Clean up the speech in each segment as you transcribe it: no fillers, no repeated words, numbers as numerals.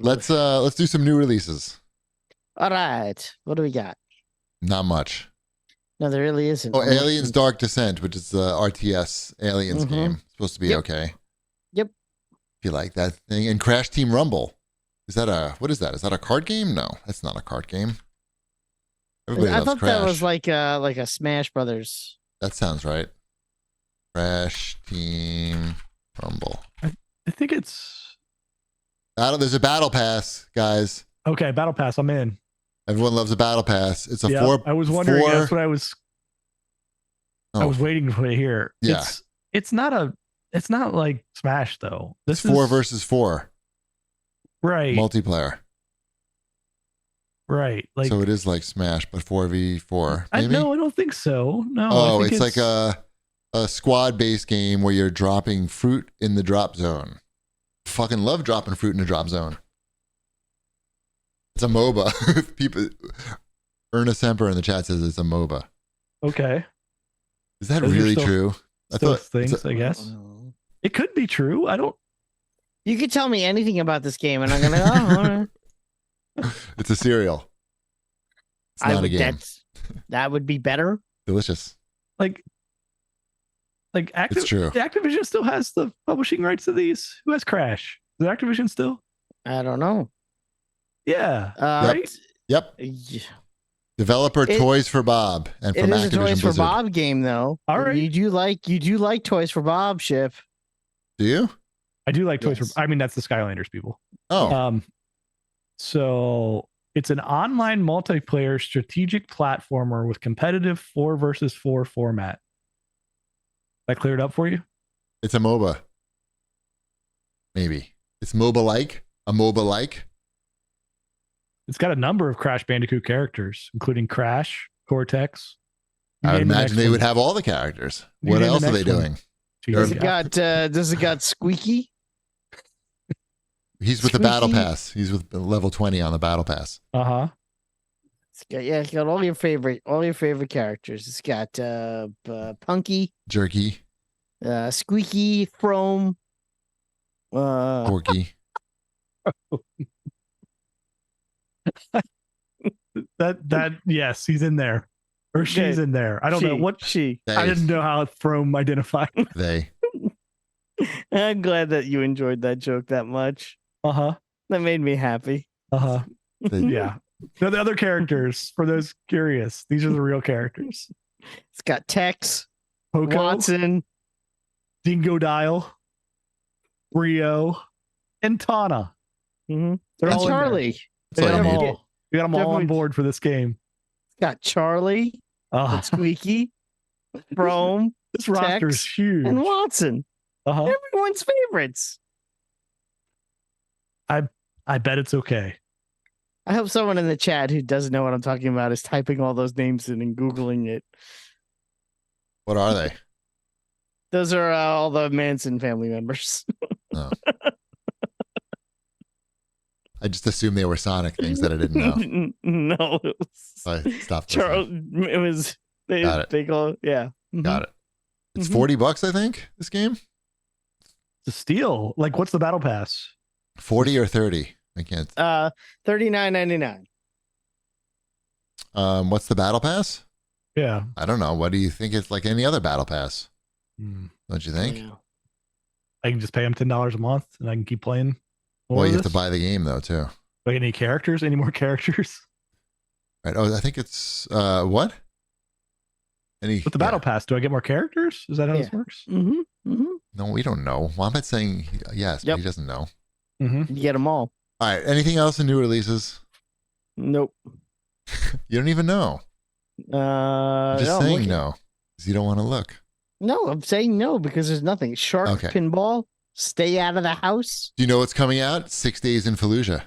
Let's do some new releases. All right. What do we got? Not much. No, there really isn't. Oh, Aliens Dark Descent, which is the RTS Aliens game. Supposed to be okay. Yep. If you like that thing. And Crash Team Rumble. What is that? Is that a card game? No, that's not a card game. Everybody loves thought Crash. that was like a Smash Brothers. That sounds right. Crash Team Rumble. I think it's... There's a battle pass, guys. Okay, battle pass. I'm in. Everyone loves a battle pass. It's a I was wondering. That's what I was. I was waiting to hear. Yeah. It's not like Smash though. It's 4 versus 4. Right. Multiplayer. Right. Like, so it is like Smash, but 4v4. Maybe? No, I don't think so. No. Oh, it's like a squad-based game where you're dropping fruit in the drop zone. Fucking love dropping fruit in the drop zone. It's a MOBA. People, Ernest Semper in the chat says it's a MOBA. Okay. Is that really true? I thought things, I guess. It could be true. I don't. You could tell me anything about this game, and I'm gonna. It's a cereal. It's not a game. That would be better. Delicious. Like it's true. Activision still has the publishing rights to these. Who has Crash? Is it Activision still? I don't know. Yeah. Right. Yep. Developer Toys for Bob, and from It is Activision a Toys Blizzard. for Bob game, though. All right. You do like Toys for Bob, Ship? Do you? I do like Toys for. I mean, that's the Skylanders people. Oh. So it's an online multiplayer strategic platformer with competitive 4 versus 4 format. That cleared up for you? It's a MOBA. Maybe it's MOBA-like. A MOBA-like. It's got a number of Crash Bandicoot characters, including Crash, Cortex. I would imagine they would have all the characters. What else are they doing? Does it got Squeaky? He's with the battle pass. He's with level 20 on the battle pass. It's got all your favorite characters. It's got Punky, Jerky, Squeaky, Chrome, Porky. that yes, he's in there, or she's in there. I don't know what she. I didn't know how Chrome identified. They. I'm glad that you enjoyed that joke that much. That made me happy. Yeah. No, the other characters, for those curious, these are the real characters. It's got Tex, Poco, Watson, Dingo Dial, Rio, and Tana. They're all Charlie. We got them all on board for this game. It's got Charlie, Squeaky, Chrome, this roster's huge, and Watson. Everyone's favorites. I bet it's okay. I hope someone in the chat who doesn't know what I'm talking about is typing all those names in and Googling it. What are they? Those are all the Manson family members. Oh. I just assumed they were Sonic things that I didn't know. No, it was, I stopped. Charles. It was. They call. Yeah. Got it. It's $40, I think. This game. It's a steal. Like, what's the battle pass? 40 or 30? I can't. $39.99. What's the battle pass? Yeah. I don't know. What do you think? It's like any other battle pass. Don't you think? Yeah. I can just pay them $10 a month and I can keep playing. Well, you have to buy the game though too. Like any characters? Any more characters? Right. Oh, I think it's what? With the battle pass, do I get more characters? Is that how this works? No, we don't know. Wombat's saying yes, but he doesn't know. You get them all. All right. Anything else in new releases? Nope. You don't even know. Just saying no, because you don't want to look. No, I'm saying no because there's nothing. Shark Pinball. Stay out of the house. Do you know what's coming out? 6 Days in Fallujah.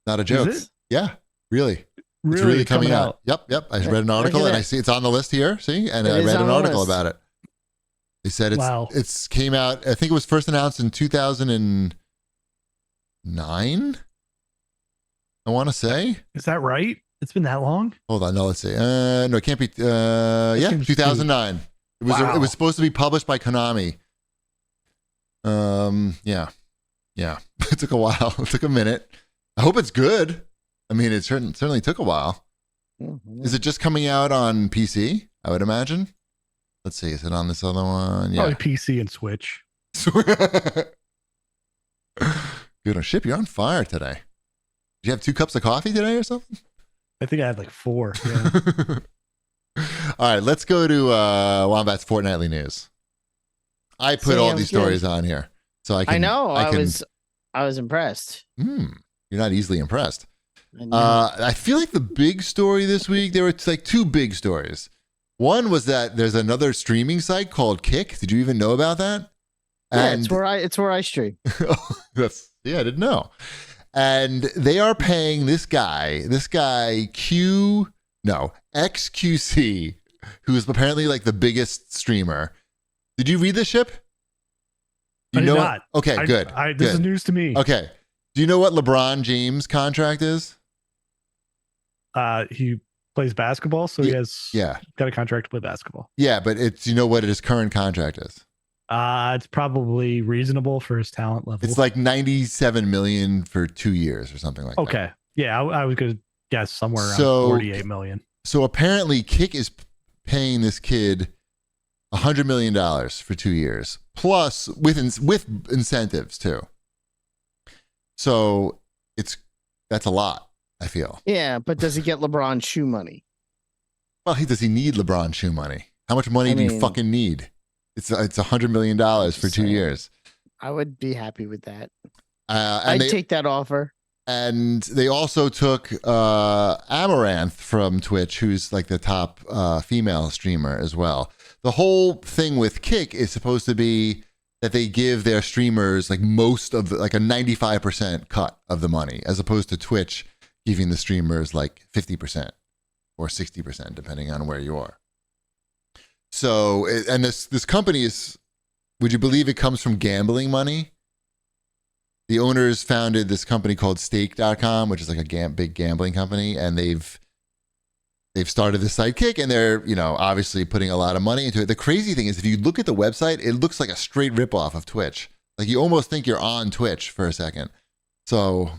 Not a joke. Is it? Yeah, really. It's really coming out. Yep. I read an article and I see it's on the list here. See, and I read an article about it. They said it's came out. I think it was first announced in 2009. I want to say. Is that right? It's been that long? Hold on. No, let's see. No, it can't be. 2009. It was. It was supposed to be published by Konami. Yeah. It took a while. It took a minute. I hope it's good. I mean, it certainly took a while. Mm-hmm. Is it just coming out on PC? I would imagine. Let's see. Is it on this other one? Yeah. Probably PC and Switch. Good on Ship. You're on fire today. Did you have 2 cups of coffee today or something? I think I had like 4. Yeah. All right. Let's go to Wombat's Fortnightly News. I put all these stories on here, so I can. I know. I was impressed. You're not easily impressed. I feel like the big story this week, there were like 2 big stories. One was that there's another streaming site called Kick. Did you even know about that? Yeah, it's where I stream. I didn't know. And they are paying this guy XQC, who is apparently like the biggest streamer. Did you read this, Ship? I did not. Okay, good. This is news to me. Okay. Do you know what LeBron James' contract is? He plays basketball, so he has got a contract to play basketball. Yeah, but do you know what his current contract is? It's probably reasonable for his talent level. It's like $97 million for 2 years or something like that. Okay. Yeah, I was going to guess somewhere around $48 million. So apparently Kick is paying this kid $100 million for 2 years, plus with incentives too. So that's a lot, I feel. Yeah, but does he get LeBron shoe money? Well, does he need LeBron shoe money? How much money do you fucking need? It's $100 million for 2 years. I would be happy with that. I'd take that offer. And they also took Amaranth from Twitch, who's like the top female streamer as well. The whole thing with Kick is supposed to be that they give their streamers like most of like a 95% cut of the money, as opposed to Twitch giving the streamers like 50% or 60%, depending on where you are. So, and this company is, would you believe it comes from gambling money? The owners founded this company called Stake.com, which is like a big gambling company, and they've started this site Kick, and they're, obviously putting a lot of money into it. The crazy thing is, if you look at the website, it looks like a straight ripoff of Twitch. Like you almost think you're on Twitch for a second. So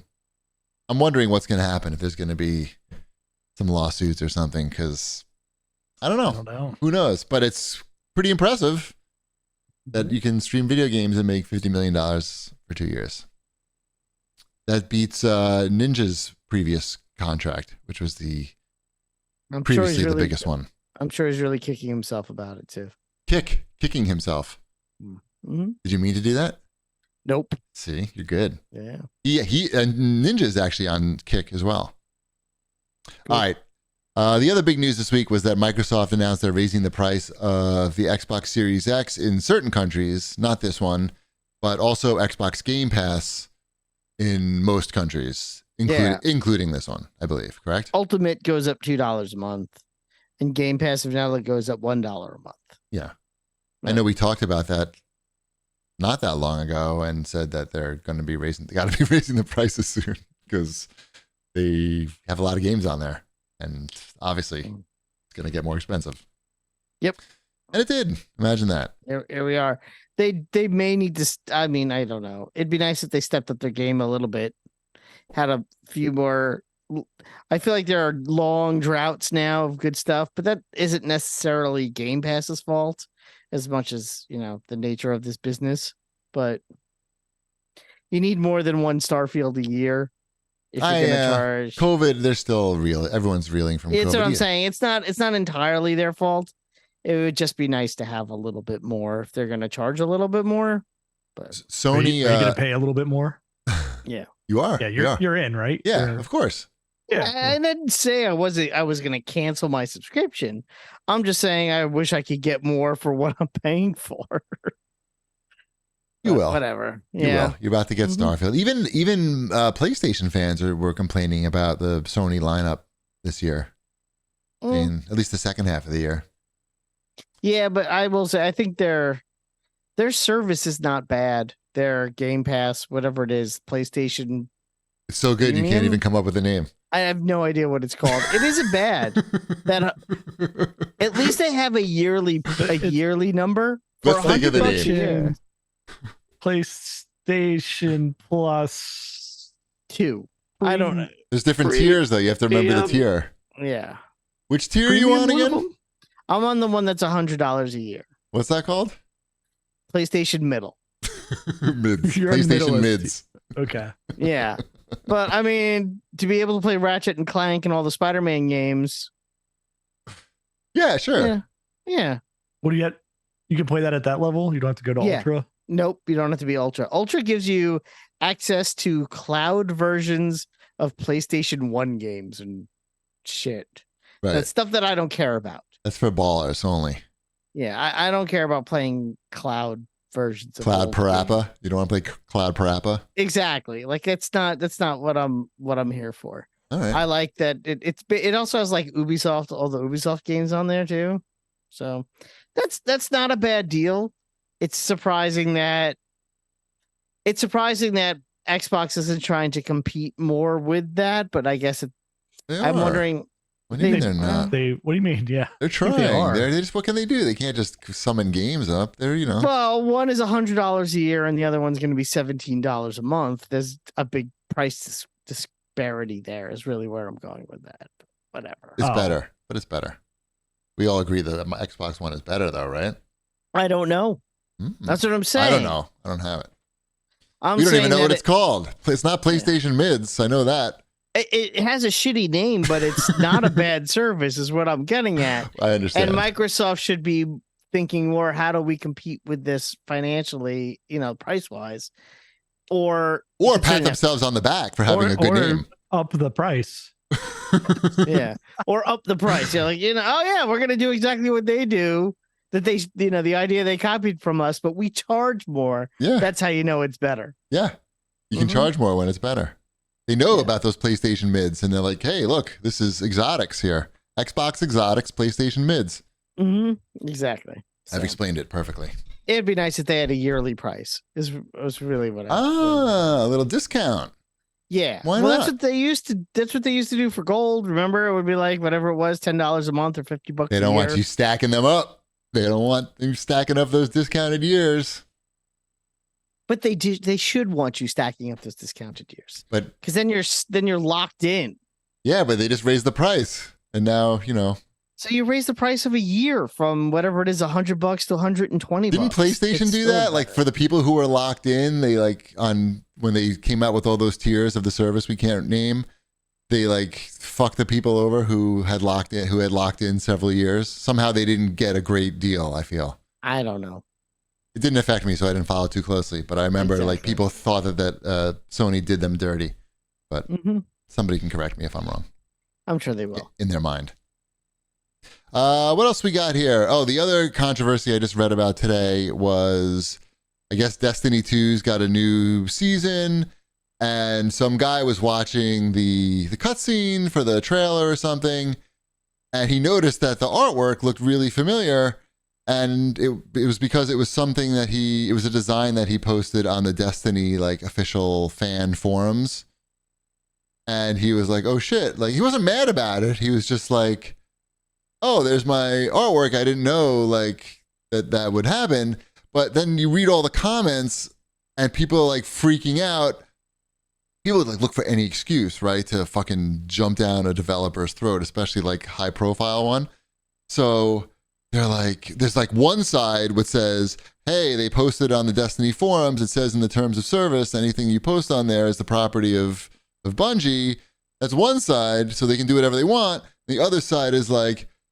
I'm wondering what's going to happen, if there's going to be some lawsuits or something, because I don't know. Who knows? But it's pretty impressive that you can stream video games and make $50 million for 2 years. That beats Ninja's previous contract, which was previously the biggest one. I'm sure he's really kicking himself about it too. Kicking himself. Mm-hmm. Did you mean to do that? Nope. See, you're good. Yeah. He and Ninja is actually on Kick as well. Cool. All right. The other big news this week was that Microsoft announced they're raising the price of the Xbox Series X in certain countries, not this one, but also Xbox Game Pass in most countries, including this one, I believe, correct? Ultimate goes up $2 a month, and Game Pass vanilla goes up $1 a month. Yeah. I know we talked about that not that long ago and said that they're going to be raising the prices soon because they have a lot of games on there. And obviously, it's going to get more expensive. Yep. And it did. Imagine that. Here we are. They may need to. I don't know. It'd be nice if they stepped up their game a little bit. Had a few more. I feel like there are long droughts now of good stuff, but that isn't necessarily Game Pass's fault as much as, the nature of this business. But you need more than one Starfield a year. If you're going to charge COVID, they're still real. Everyone's reeling from COVID. That's what I'm saying. It's not entirely their fault. It would just be nice to have a little bit more if they're going to charge a little bit more. But Sony, are you going to pay a little bit more? Yeah, you are. Yeah, you're in, right? Yeah, of course. Yeah, I didn't say I was going to cancel my subscription. I'm just saying I wish I could get more for what I'm paying for. You will. Whatever. You will. You're about to get Starfield. Even PlayStation fans were complaining about the Sony lineup this year. In at least the second half of the year. Yeah, but I will say I think their service is not bad. Their Game Pass, whatever it is, PlayStation. It's so good you can't even come up with a name. I have no idea what it's called. It isn't bad. That at least they have a yearly number. Let's think of the name. PlayStation Plus 2. I don't know. There's different tiers, though. You have to remember the tier. Yeah. Which tier are you on again? I'm on the one that's $100 a year. What's that called? PlayStation Middle. Mids. PlayStation Mids. Okay. Yeah. But I mean, to be able to play Ratchet and Clank and all the Spider-Man games. Yeah, sure. Yeah. What do you get? You can play that at that level? You don't have to go to Ultra? Nope, you don't have to be Ultra. Ultra gives you access to cloud versions of PlayStation 1 games and shit. Right. That's stuff that I don't care about. That's for ballers only. Yeah, I don't care about playing cloud versions of Cloud Parappa. You don't want to play Cloud Parappa? Exactly. Like that's not what I'm here for. All right. I like that it also has like Ubisoft, all the Ubisoft games on there too. So that's not a bad deal. It's surprising that Xbox isn't trying to compete more with that, but I guess I'm wondering. What do you mean they're not? What do you mean? Yeah, they're trying. They just, what can they do? They can't just summon games up. They're, Well, one is $100 a year, and the other one's going to be $17 a month. There's a big price disparity there. Is really where I'm going with that. But whatever. It's better, but it's better. We all agree that my Xbox One is better, though, right? I don't know. That's what I'm saying. I don't know. I don't have it. We don't even know what it's called. It's not PlayStation Mids. I know that. It has a shitty name, but it's not a bad service, is what I'm getting at. I understand. And Microsoft should be thinking more, how do we compete with this financially, price wise, or pat themselves on the back for having a good name. Up the price. Yeah, or up the price. You're like, oh yeah, we're gonna do exactly what they do. That they, the idea they copied from us, but we charge more. Yeah, that's how you know it's better. Yeah, you can charge more when it's better. They know about those PlayStation Mids, and they're like, hey, look, this is exotics here. Xbox exotics, PlayStation Mids. Exactly. I've explained it perfectly. It'd be nice if they had a yearly price. Is really what a little discount. Yeah. Why not? That's what they used to do for gold. Remember, it would be like whatever it was, $10 a month or $50. They don't want you stacking them up. They don't want you stacking up those discounted years. But they do. They should want you stacking up those discounted years. But because then you're locked in. Yeah, but they just raised the price, and now So you raise the price of a year from whatever it is, $100 to $120. Didn't PlayStation do that? Like for the people who were locked in, they when they came out with all those tiers of the service we can't name, they fucked the people over who had locked in several years. Somehow they didn't get a great deal. I feel. I don't know. It didn't affect me, so I didn't follow too closely. But I remember people thought that Sony did them dirty. But somebody can correct me if I'm wrong. I'm sure they will. In their mind. What else we got here? Oh, the other controversy I just read about today was, I guess Destiny 2's got a new season, and some guy was watching the cutscene for the trailer or something, and he noticed that the artwork looked really familiar. And it was because it was something that it was a design that he posted on the Destiny official fan forums. And he was like, oh shit. He wasn't mad about it. He was just like, oh, there's my artwork. I didn't know that would happen. But then you read all the comments and people are freaking out. People would look for any excuse, right? To fucking jump down a developer's throat, especially high profile one. So they're there's one side which says, hey, they posted on the Destiny forums. It says in the terms of service, anything you post on there is the property of Bungie. That's one side, so they can do whatever they want. The other side is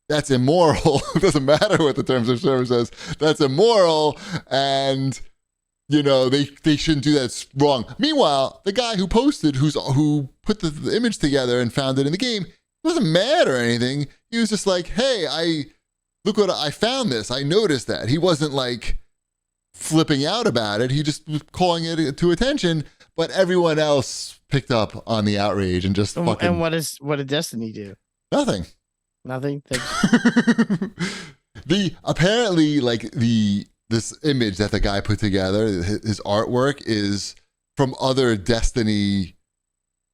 that's immoral. It doesn't matter what the terms of service says. That's immoral. And, they shouldn't do that. It's wrong. Meanwhile, the guy who posted, who put the image together and found it in the game, wasn't mad or anything. He was just like, hey, look what I found this. I noticed that. He wasn't flipping out about it. He just was calling it to attention. But everyone else picked up on the outrage and just fucking. And what did Destiny do? Nothing. Nothing. Apparently this image that the guy put together, his artwork is from other Destiny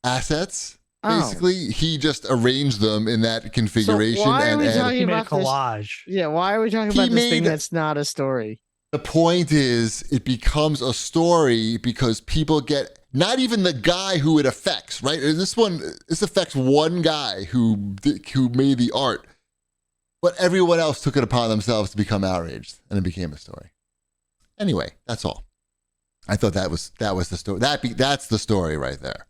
assets. Basically, he just arranged them in that configuration. So why are we talking about a collage? Why are we talking about this thing that's not a story? The point is, it becomes a story because people get, not even the guy who it affects, right? This affects one guy who made the art, but everyone else took it upon themselves to become outraged, and it became a story. Anyway, that's all. I thought that was the story. That's the story right there.